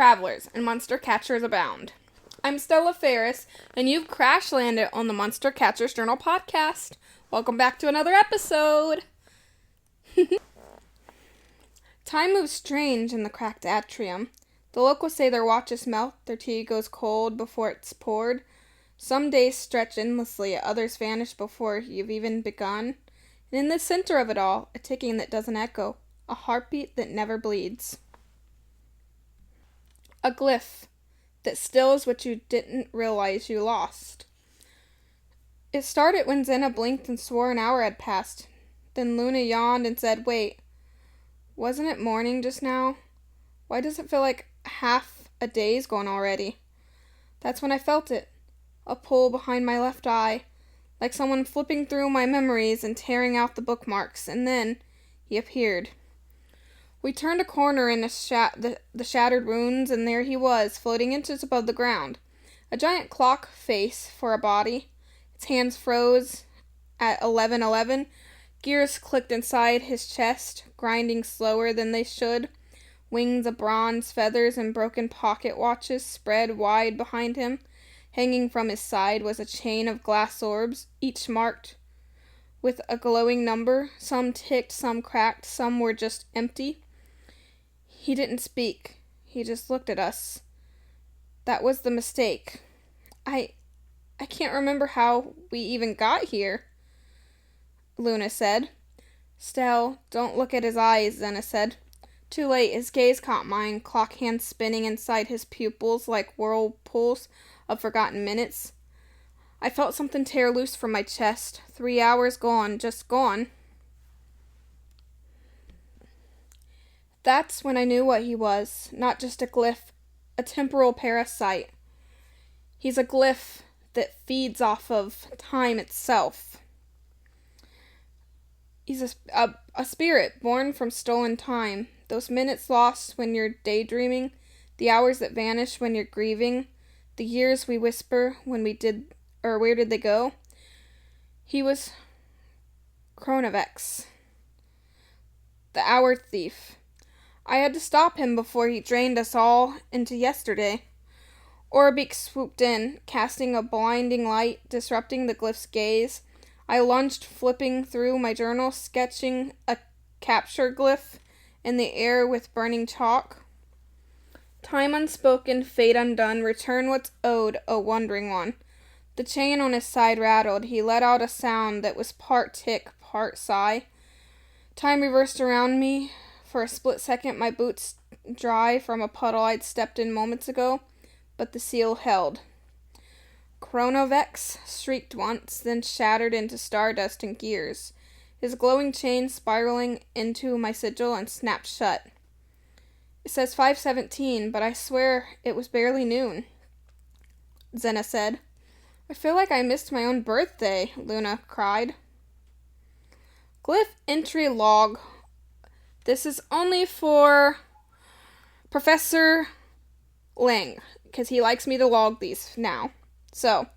travelers, and monster catchers abound. I'm Stella Ferris, and you've crash landed on the Monster Catchers Journal podcast. Welcome back to another episode. Time moves strange in the Cracked Atrium. The locals say their watches melt, their tea goes cold before it's poured. Some days stretch endlessly, others vanish before you've even begun. And in the center of it all, a ticking that doesn't echo, a heartbeat that never bleeds. A glyph that stills what you didn't realize you lost. It started when Zena blinked and swore an hour had passed. Then Luna yawned and said, "Wait, wasn't it morning just now? Why does it feel like half a day's gone already?" That's when I felt it. A pull behind my left eye, like someone flipping through my memories and tearing out the bookmarks, and then he appeared. We turned a corner in the shattered ruins, and there he was, floating inches above the ground. A giant clock face for a body. Its hands froze at 11:11. Gears clicked inside his chest, grinding slower than they should. Wings of bronze, feathers, and broken pocket watches spread wide behind him. Hanging from his side was a chain of glass orbs, each marked with a glowing number. Some ticked, some cracked, some were just empty. He didn't speak. He just looked at us. That was the mistake. I can't remember how we even got here, Luna said. "Stell, don't look at his eyes," Zena said. Too late, his gaze caught mine, clock hands spinning inside his pupils like whirlpools of forgotten minutes. I felt something tear loose from my chest. 3 hours gone, just gone. That's when I knew what he was. Not just a glyph, a temporal parasite. He's a glyph that feeds off of time itself. He's a spirit born from stolen time. Those minutes lost when you're daydreaming, the hours that vanish when you're grieving, the years we whisper when we did, or where did they go? He was Chronivex, the hour thief. I had to stop him before he drained us all into yesterday. Orbeak swooped in, casting a blinding light, disrupting the glyph's gaze. I lunged, flipping through my journal, sketching a capture glyph in the air with burning chalk. Time unspoken, fate undone, return what's owed, a wandering one. The chain on his side rattled. He let out a sound that was part tick, part sigh. Time reversed around me. For a split second, my boots dry from a puddle I'd stepped in moments ago, but the seal held. Chronivex shrieked once, then shattered into stardust and gears, his glowing chain spiraling into my sigil and snapped shut. It says 5:17, but I swear it was barely noon, Zena said. I feel like I missed my own birthday, Luna cried. Glyph entry log. This is only for Professor Lang, because he likes me to log these now. So,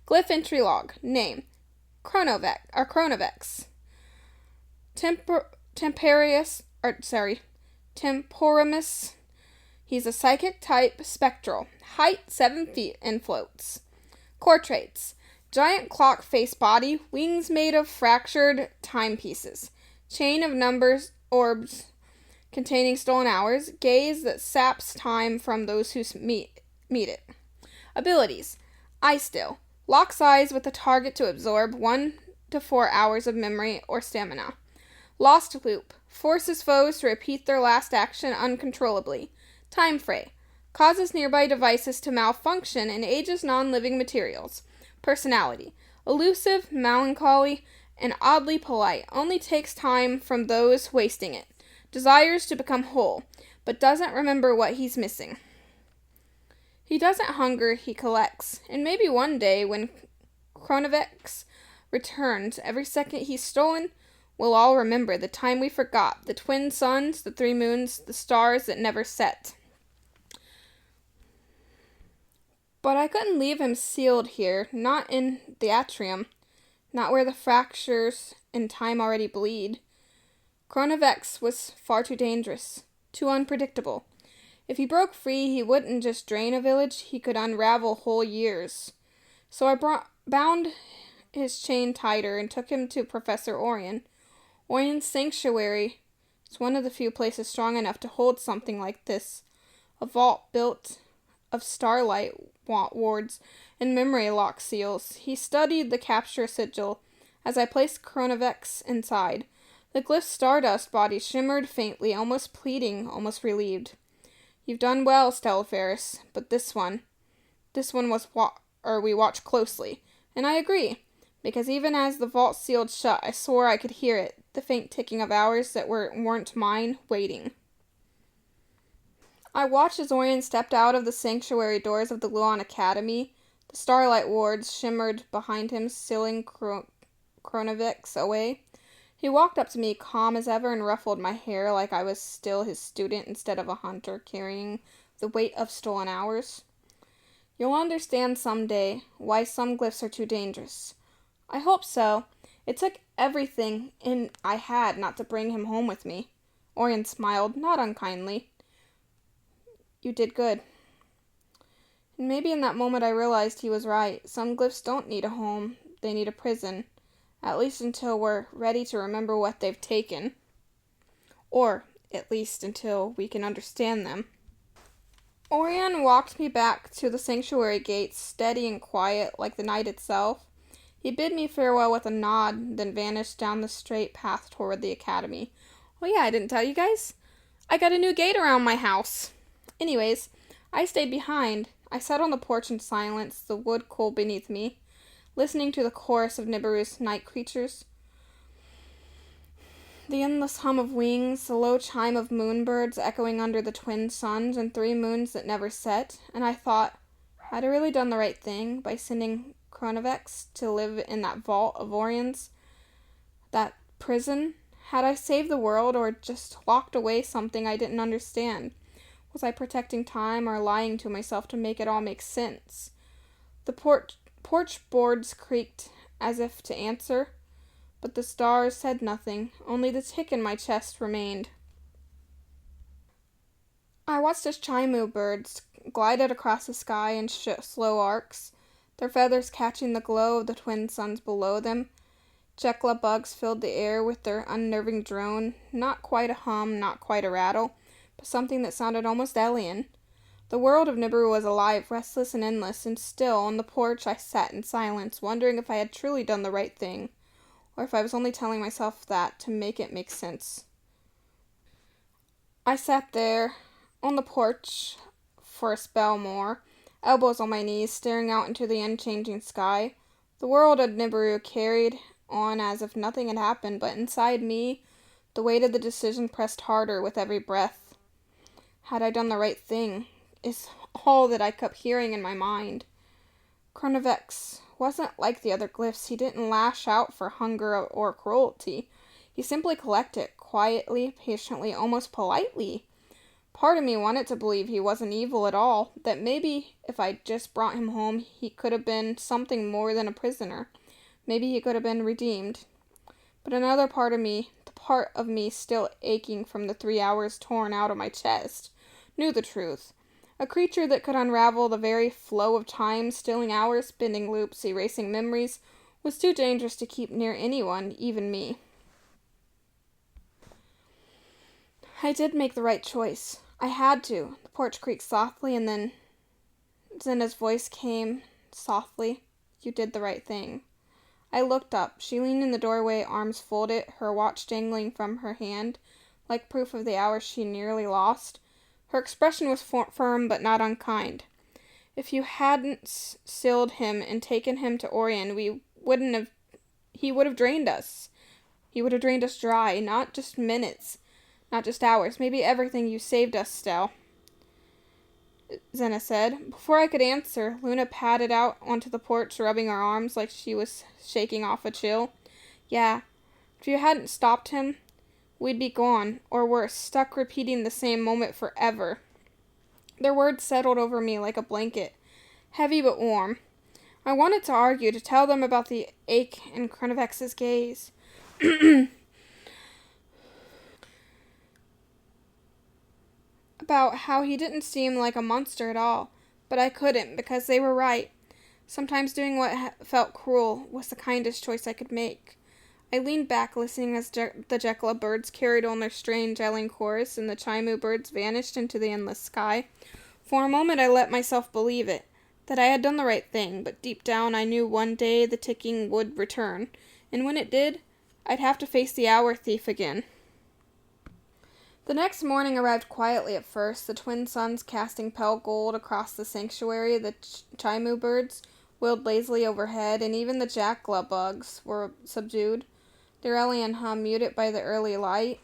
glyph entry log. Name, Chronivex. Temporimus. He's a psychic type, spectral. Height, 7 feet, and floats. Core traits. Giant clock face body, wings made of fractured timepieces. Chain of numbers, orbs containing stolen hours, gaze that saps time from those who meet it. Abilities. Eye still. Locks eyes with a target to absorb 1 to 4 hours of memory or stamina. Lost loop. Forces foes to repeat their last action uncontrollably. Time fray. Causes nearby devices to malfunction and ages non-living materials. Personality. Elusive, melancholy, and oddly polite. Only takes time from those wasting it. Desires to become whole, but doesn't remember what he's missing. He doesn't hunger, he collects. And maybe one day, when Chronivex returns, every second he's stolen, we'll all remember the time we forgot, the twin suns, the 3 moons, the stars that never set. But I couldn't leave him sealed here, not in the atrium, not where the fractures in time already bleed. Chronivex was far too dangerous, too unpredictable. If he broke free, he wouldn't just drain a village, he could unravel whole years. So I bound his chain tighter and took him to Professor Orion. Orion's sanctuary is one of the few places strong enough to hold something like this. A vault built of starlight wards and memory lock seals. He studied the capture sigil as I placed Chronivex inside. The glyph's stardust body shimmered faintly, almost pleading, almost relieved. You've done well, Stellafaris, but this one was we watched closely. And I agree, because even as the vault sealed shut, I swore I could hear it, the faint ticking of hours that weren't mine, waiting. I watched as Orion stepped out of the sanctuary doors of the Luon Academy. The starlight wards shimmered behind him, sealing Chronivex away. He walked up to me, calm as ever, and ruffled my hair like I was still his student instead of a hunter carrying the weight of stolen hours. You'll understand someday why some glyphs are too dangerous. I hope so. It took everything I had not to bring him home with me. Orion smiled, not unkindly. You did good. And maybe in that moment I realized he was right. Some glyphs don't need a home. They need a prison. At least until we're ready to remember what they've taken. Or, at least until we can understand them. Orion walked me back to the sanctuary gates, steady and quiet, like the night itself. He bid me farewell with a nod, then vanished down the straight path toward the academy. Oh yeah, I didn't tell you guys. I got a new gate around my house. Anyways, I stayed behind. I sat on the porch in silence, the wood cool beneath me, listening to the chorus of Nibiru's night creatures. The endless hum of wings, the low chime of moonbirds echoing under the twin suns and 3 moons that never set, and I thought, had I really done the right thing by sending Chronivex to live in that vault of Orion's, that prison? Had I saved the world or just locked away something I didn't understand? Was I protecting time or lying to myself to make it all make sense? The porch boards creaked as if to answer, but the stars said nothing. Only the tick in my chest remained. I watched as Chimu birds glided across the sky in slow arcs, their feathers catching the glow of the twin suns below them. Jekla bugs filled the air with their unnerving drone, not quite a hum, not quite a rattle, but something that sounded almost alien. The world of Nibiru was alive, restless and endless, and still, on the porch, I sat in silence, wondering if I had truly done the right thing, or if I was only telling myself that to make it make sense. I sat there, on the porch, for a spell more, elbows on my knees, staring out into the unchanging sky. The world of Nibiru carried on as if nothing had happened, but inside me, the weight of the decision pressed harder with every breath. Had I done the right thing? Is all that I kept hearing in my mind. Chronivex wasn't like the other glyphs. He didn't lash out for hunger or cruelty. He simply collected, quietly, patiently, almost politely. Part of me wanted to believe he wasn't evil at all, that maybe if I just brought him home, he could have been something more than a prisoner. Maybe he could have been redeemed. But another part of me, the part of me still aching from the 3 hours torn out of my chest, knew the truth. A creature that could unravel the very flow of time, stilling hours, bending loops, erasing memories, was too dangerous to keep near anyone, even me. I did make the right choice. I had to. The porch creaked softly, and then Zena's voice came softly. You did the right thing. I looked up. She leaned in the doorway, arms folded, her watch dangling from her hand, like proof of the hours she nearly lost. Her expression was firm but not unkind. If you hadn't sealed him and taken him to Orion, he would have drained us. He would have drained us dry, not just minutes, not just hours, maybe everything. You saved us, Stell, Zena said. Before I could answer, Luna padded out onto the porch, rubbing her arms like she was shaking off a chill. Yeah, if you hadn't stopped him, we'd be gone, or worse, stuck repeating the same moment forever. Their words settled over me like a blanket, heavy but warm. I wanted to argue, to tell them about the ache in Chronivex's gaze. about how he didn't seem like a monster at all, but I couldn't because they were right. Sometimes doing what felt cruel was the kindest choice I could make. I leaned back, listening as the Jekyll birds carried on their strange yelling chorus and the Chimu birds vanished into the endless sky. For a moment I let myself believe it, that I had done the right thing, but deep down I knew one day the ticking would return, and when it did, I'd have to face the hour thief again. The next morning arrived quietly at first, the twin suns casting pale gold across the sanctuary. The Chimu birds wheeled lazily overhead, and even the jackala bugs were subdued, their alien hum muted by the early light.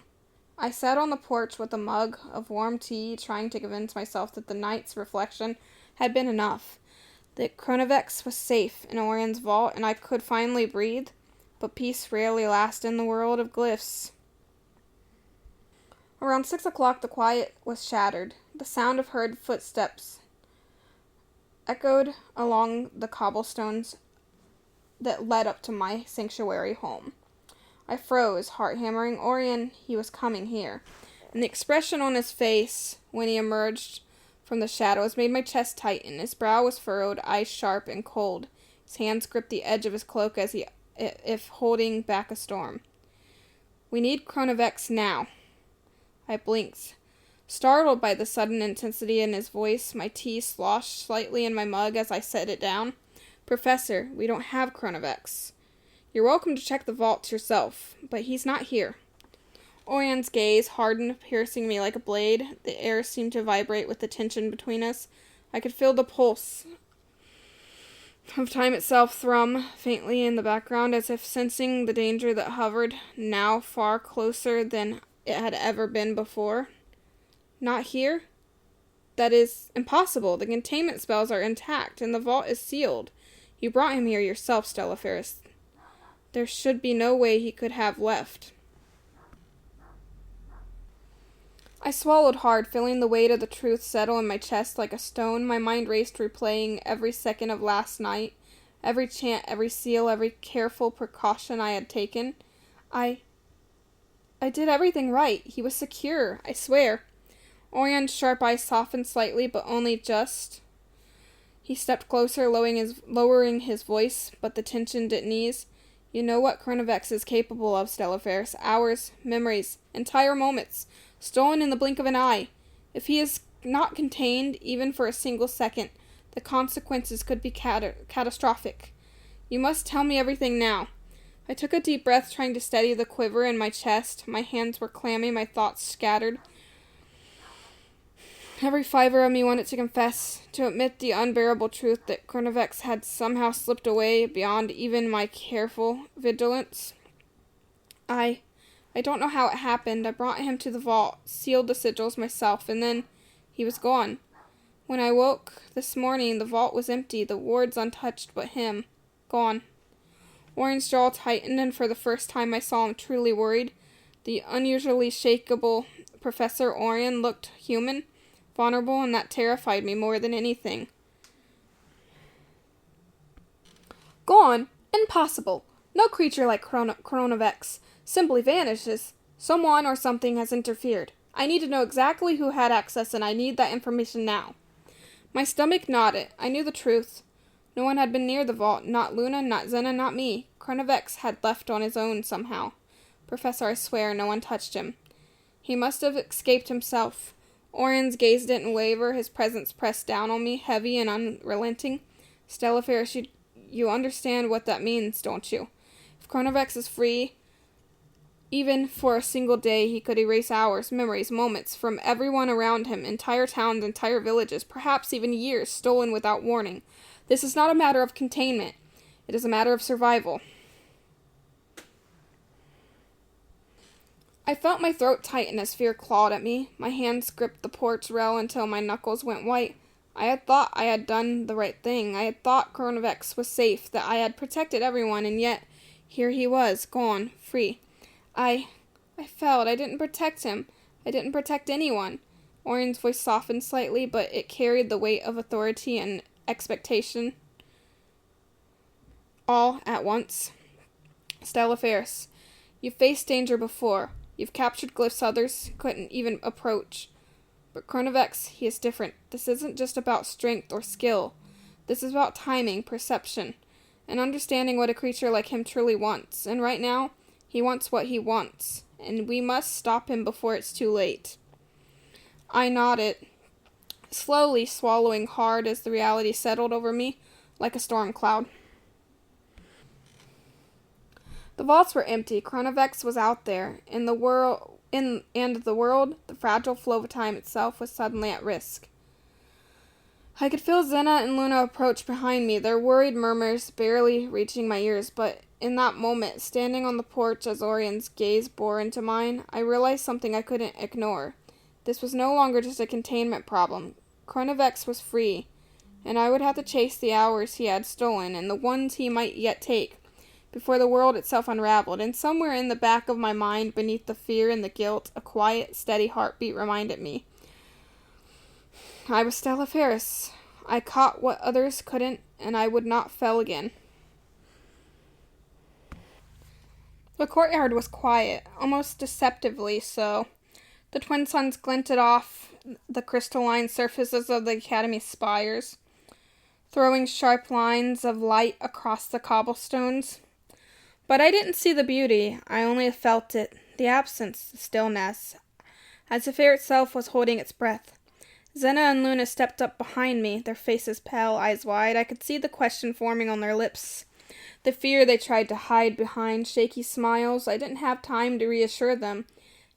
I sat on the porch with a mug of warm tea, trying to convince myself that the night's reflection had been enough, that Chronivex was safe in Orion's vault, and I could finally breathe, but peace rarely lasts in the world of glyphs. Around 6 o'clock the quiet was shattered. The sound of hurried footsteps echoed along the cobblestones that led up to my sanctuary home. I froze, heart hammering. Orion, he was coming here. And the expression on his face when he emerged from the shadows made my chest tighten. His brow was furrowed, eyes sharp and cold. His hands gripped the edge of his cloak as if holding back a storm. "We need Chronivex now." I blinked, startled by the sudden intensity in his voice. My tea sloshed slightly in my mug as I set it down. "Professor, we don't have Chronivex. You're welcome to check the vaults yourself, but he's not here." Orion's gaze hardened, piercing me like a blade. The air seemed to vibrate with the tension between us. I could feel the pulse of time itself thrum faintly in the background, as if sensing the danger that hovered, now far closer than it had ever been before. "Not here? That is impossible. The containment spells are intact, and the vault is sealed. You brought him here yourself, Stella Ferris. There should be no way he could have left." I swallowed hard, feeling the weight of the truth settle in my chest like a stone. My mind raced, replaying every second of last night, every chant, every seal, every careful precaution I had taken. I did everything right. He was secure, I swear. Orion's sharp eyes softened slightly, but only just. He stepped closer, lowering his voice, but the tension didn't ease. "You know what Chronivex is capable of, Stella Ferris. Hours, memories, entire moments, stolen in the blink of an eye. If he is not contained, even for a single second, the consequences could be catastrophic. You must tell me everything now." I took a deep breath, trying to steady the quiver in my chest. My hands were clammy, my thoughts scattered. Every fiber of me wanted to confess, to admit the unbearable truth that Chronivex had somehow slipped away beyond even my careful vigilance. I don't know how it happened. I brought him to the vault, sealed the sigils myself, and then he was gone. When I woke this morning, the vault was empty, the wards untouched, but him gone. Orion's jaw tightened, and for the first time I saw him truly worried. The unusually shakable Professor Orion looked human, vulnerable, and that terrified me more than anything. "Gone? Impossible. No creature like Chronivex simply vanishes. Someone or something has interfered. I need to know exactly who had access, and I need that information now." My stomach nodded. I knew the truth. No one had been near the vault. Not Luna, not Xena, not me. Chronivex had left on his own somehow. "Professor, I swear no one touched him. He must have escaped himself." Orion's gaze didn't waver. His presence pressed down on me, heavy and unrelenting. "Stella Ferris, you understand what that means, don't you? If Chronivex is free, even for a single day, he could erase hours, memories, moments from everyone around him, entire towns, entire villages, perhaps even years stolen without warning. This is not a matter of containment. It is a matter of survival." I felt my throat tighten as fear clawed at me. My hands gripped the porch rail until my knuckles went white. I had thought I had done the right thing. I had thought Chronivex was safe, that I had protected everyone, and yet here he was, gone, free. I failed. I didn't protect him. I didn't protect anyone. Orion's voice softened slightly, but it carried the weight of authority and expectation all at once. "Stella Ferris, you've faced danger before. You've captured glyphs others couldn't even approach. But Chronivex, he is different. This isn't just about strength or skill. This is about timing, perception, and understanding what a creature like him truly wants. And right now, he wants what he wants, and we must stop him before it's too late. I nodded, slowly swallowing hard as the reality settled over me like a storm cloud. The vaults were empty. Chronivex was out there. In the world, the fragile flow of time itself was suddenly at risk. I could feel Zena and Luna approach behind me, their worried murmurs barely reaching my ears, but in that moment, standing on the porch as Orion's gaze bore into mine, I realized something I couldn't ignore. This was no longer just a containment problem. Chronivex was free, and I would have to chase the hours he had stolen, and the ones he might yet take, before the world itself unraveled. And somewhere in the back of my mind, beneath the fear and the guilt, a quiet, steady heartbeat reminded me. I was Stella Ferris. I caught what others couldn't, and I would not fail again. The courtyard was quiet, almost deceptively so. The twin suns glinted off the crystalline surfaces of the Academy's spires, throwing sharp lines of light across the cobblestones. But I didn't see the beauty, I only felt it, the absence, the stillness, as if air itself was holding its breath. Zena and Luna stepped up behind me, their faces pale, eyes wide. I could see the question forming on their lips, the fear they tried to hide behind shaky smiles. I didn't have time to reassure them.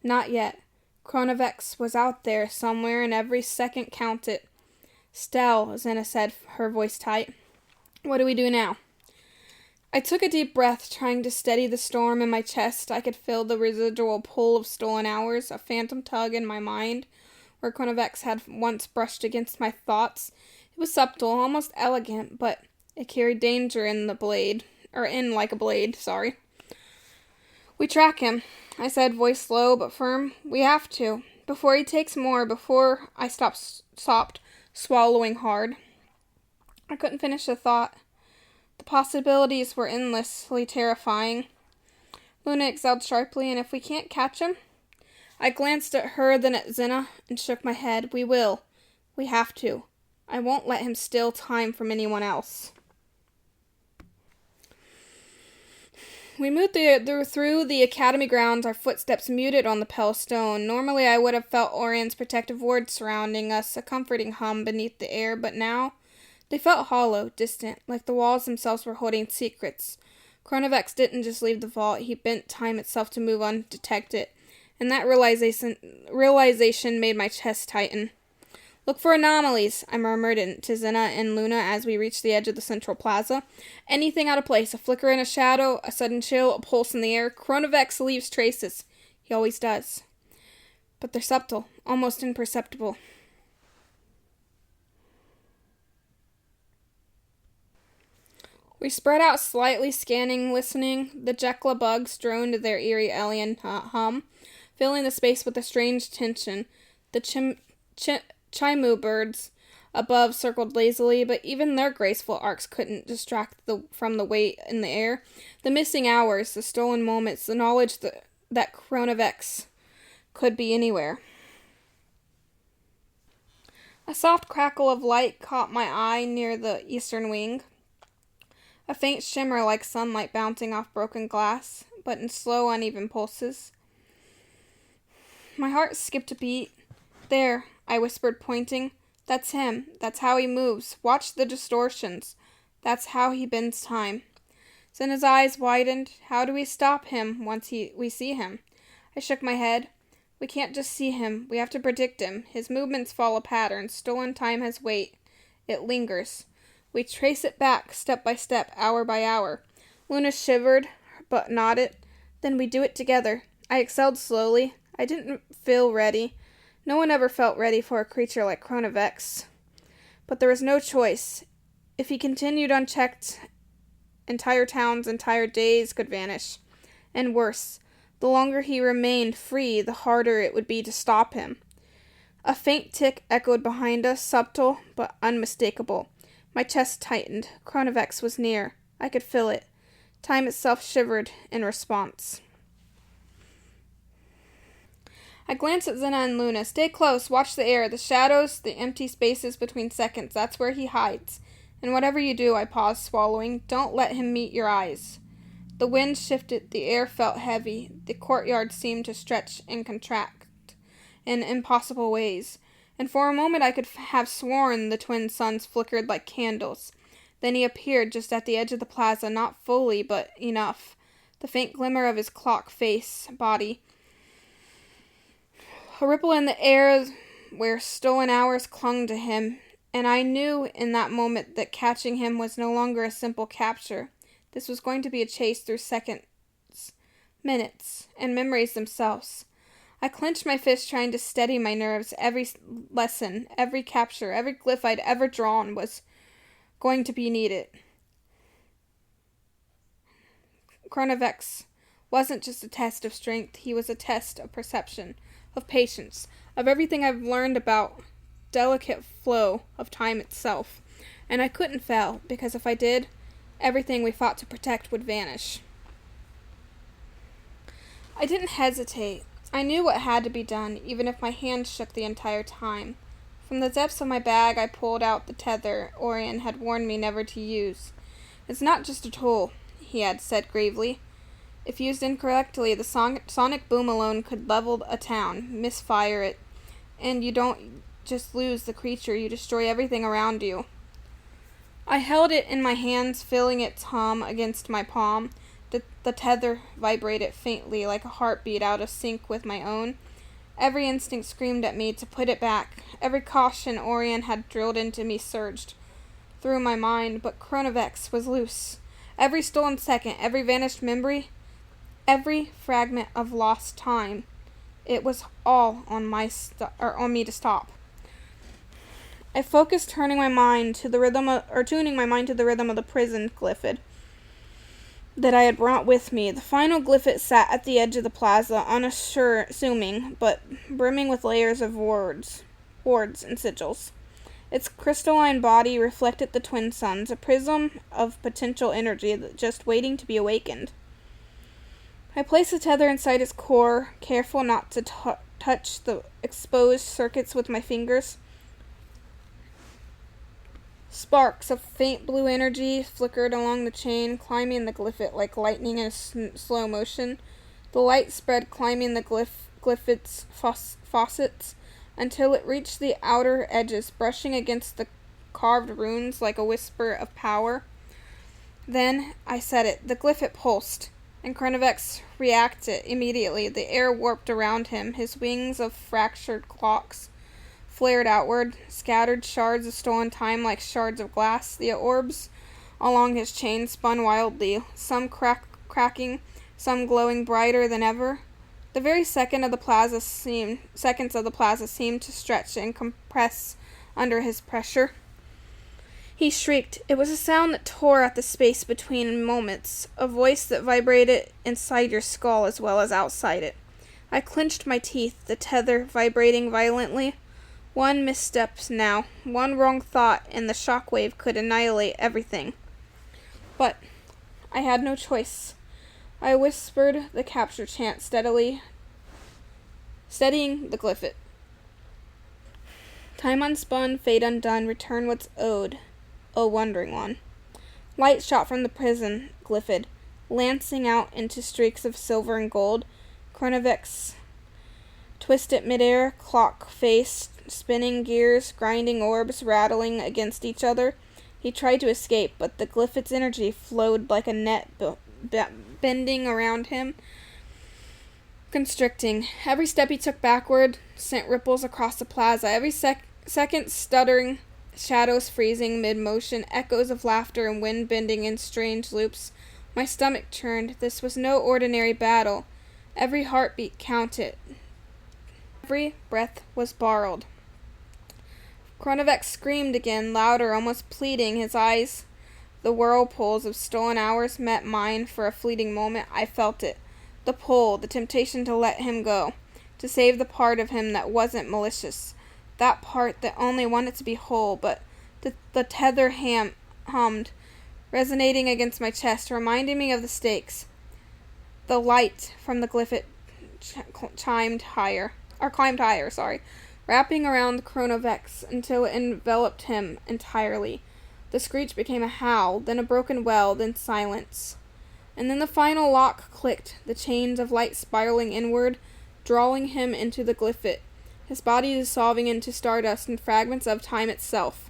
Not yet. Chronivex was out there somewhere, and every second counted. Stell, Zena said, her voice tight. What do we do now? I took a deep breath, trying to steady the storm in my chest. I could feel the residual pull of stolen hours, a phantom tug in my mind, where Chronivex had once brushed against my thoughts. It was subtle, almost elegant, but it carried danger in like a blade. We track him, I said, voice low but firm. We have to. Before he takes more, before I stopped swallowing hard. I couldn't finish the thought. The possibilities were endlessly terrifying. Luna exhaled sharply, and if we can't catch him? I glanced at her, then at Zena, and shook my head. We will. We have to. I won't let him steal time from anyone else. We moved through the Academy grounds, our footsteps muted on the pale stone. Normally I would have felt Orion's protective ward surrounding us, a comforting hum beneath the air, but now they felt hollow, distant, like the walls themselves were holding secrets. Chronivex didn't just leave the vault, he bent time itself to move undetected, and that realization made my chest tighten. Look for anomalies, I murmured to Zena and Luna as we reached the edge of the central plaza. Anything out of place, a flicker in a shadow, a sudden chill, a pulse in the air. Chronivex leaves traces. He always does. But they're subtle, almost imperceptible. We spread out slightly, scanning, listening. The Jekla bugs droned their eerie alien hum, filling the space with a strange tension. The Chimu birds above circled lazily, but even their graceful arcs couldn't distract from the weight in the air. The missing hours, the stolen moments, the knowledge that Chronivex could be anywhere. A soft crackle of light caught my eye near the eastern wing. A faint shimmer like sunlight bouncing off broken glass, but in slow, uneven pulses. My heart skipped a beat. There, I whispered, pointing. That's him. That's how he moves. Watch the distortions. That's how he bends time. Zena's eyes widened. How do we stop him once we see him? I shook my head. We can't just see him. We have to predict him. His movements follow patterns. Stolen time has weight. It lingers. We trace it back, step by step, hour by hour. Luna shivered, but nodded. Then we do it together. I exhaled slowly. I didn't feel ready. No one ever felt ready for a creature like Chronivex. But there was no choice. If he continued unchecked, entire towns, entire days could vanish. And worse, the longer he remained free, the harder it would be to stop him. A faint tick echoed behind us, subtle but unmistakable. My chest tightened. Chronivex was near. I could feel it. Time itself shivered in response. I glanced at Zena and Luna. Stay close, watch the air, the shadows, the empty spaces between seconds. That's where he hides. And whatever you do, I paused, swallowing, don't let him meet your eyes. The wind shifted, the air felt heavy, the courtyard seemed to stretch and contract in impossible ways, and for a moment I could have sworn the twin suns flickered like candles. Then he appeared just at the edge of the plaza, not fully, but enough. The faint glimmer of his clock face, body. A ripple in the air where stolen hours clung to him, and I knew in that moment that catching him was no longer a simple capture. This was going to be a chase through seconds, minutes, and memories themselves. I clenched my fist, trying to steady my nerves. Every lesson, every capture, every glyph I'd ever drawn was going to be needed. Chronivex wasn't just a test of strength, he was a test of perception, of patience, of everything I've learned about delicate flow of time itself. And I couldn't fail, because if I did, everything we fought to protect would vanish. I didn't hesitate. I knew what had to be done, even if my hands shook the entire time. From the depths of my bag, I pulled out the tether Orion had warned me never to use. It's not just a tool, he had said gravely. If used incorrectly, the sonic boom alone could level a town, misfire it, and you don't just lose the creature, you destroy everything around you. I held it in my hands, feeling its hum against my palm. The tether vibrated faintly, like a heartbeat out of sync with my own. Every instinct screamed at me to put it back. Every caution Orion had drilled into me surged through my mind, but Chronivex was loose. Every stolen second, every vanished memory, every fragment of lost time, it was all on me to stop. I focused, tuning my mind to the rhythm of the prison Glyph I'd that I had brought with me. The final Glyph I'd sat at the edge of the plaza, unassuming, but brimming with layers of wards and sigils. Its crystalline body reflected the twin suns, a prism of potential energy just waiting to be awakened. I placed the tether inside its core, careful not to touch the exposed circuits with my fingers. Sparks of faint blue energy flickered along the chain, climbing the Glyph I'd like lightning in slow motion. The light spread, climbing the Glyph I'd's faucets until it reached the outer edges, brushing against the carved runes like a whisper of power. Then I said it. The Glyph I'd pulsed, and Chronivex reacted immediately. The air warped around him, his wings of fractured clocks flared outward, scattered shards of stolen time like shards of glass. The orbs along his chain spun wildly, some cracking, some glowing brighter than ever. The very seconds of the plaza seemed to stretch and compress under his pressure. He shrieked. It was a sound that tore at the space between moments, a voice that vibrated inside your skull as well as outside it. I clenched my teeth, the tether vibrating violently. One misstep now, one wrong thought, and the shockwave could annihilate everything. But I had no choice. I whispered the capture chant steadily, steadying the Glyph I'd. Time unspun, fate undone, return what's owed, O wandering one. Light shot from the prison Glyph I'd, lancing out into streaks of silver and gold. Chronivex twisted midair, clock face, spinning gears, grinding orbs rattling against each other. He tried to escape, but the Glyph I'd's energy flowed like a net, bending around him, constricting. Every step he took backward sent ripples across the plaza. Every second stuttering, shadows freezing mid-motion, echoes of laughter and wind bending in strange loops. My stomach churned. This was no ordinary battle. Every heartbeat counted. Every breath was borrowed. Chronivex screamed again, louder, almost pleading. His eyes, the whirlpools of stolen hours, met mine for a fleeting moment. I felt it. The pull, the temptation to let him go, to save the part of him that wasn't malicious, that part that only wanted to be whole. But the tether hummed, resonating against my chest, reminding me of the stakes. The light from the Glyph I'd chimed higher. climbed higher, wrapping around Chronivex until it enveloped him entirely. The screech became a howl, then a broken wail, then silence. And then the final lock clicked, the chains of light spiraling inward, drawing him into the Glyph I'd, his body dissolving into stardust and fragments of time itself.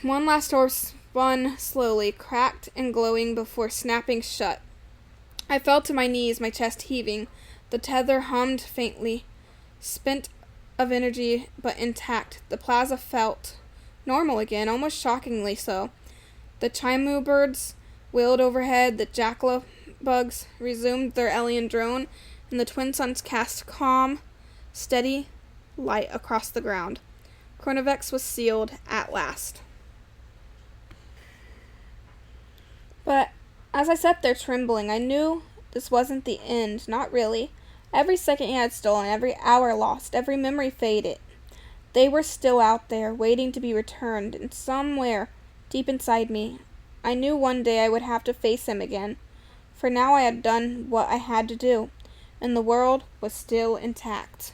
One last orb spun slowly, cracked and glowing before snapping shut. I fell to my knees, my chest heaving. The tether hummed faintly, spent of energy but intact. The plaza felt normal again, almost shockingly so. The chimu birds wheeled overhead, the jackal bugs resumed their alien drone, and the twin suns cast calm, steady light across the ground. Chronivex was sealed at last. But as I sat there trembling, I knew this wasn't the end, not really. Every second he had stolen, every hour lost, every memory faded. They were still out there, waiting to be returned, and somewhere, deep inside me, I knew one day I would have to face him again. For now I had done what I had to do, and the world was still intact.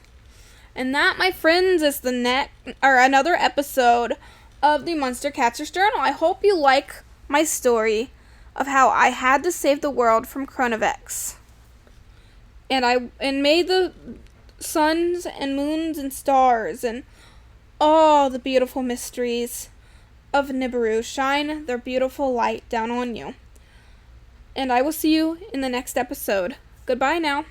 And that, my friends, is another episode of the Monster Catcher's Journal. I hope you like my story of how I had to save the world from Chronivex. And may the suns and moons and stars and all the beautiful mysteries of Nibiru shine their beautiful light down on you. And I will see you in the next episode. Goodbye now.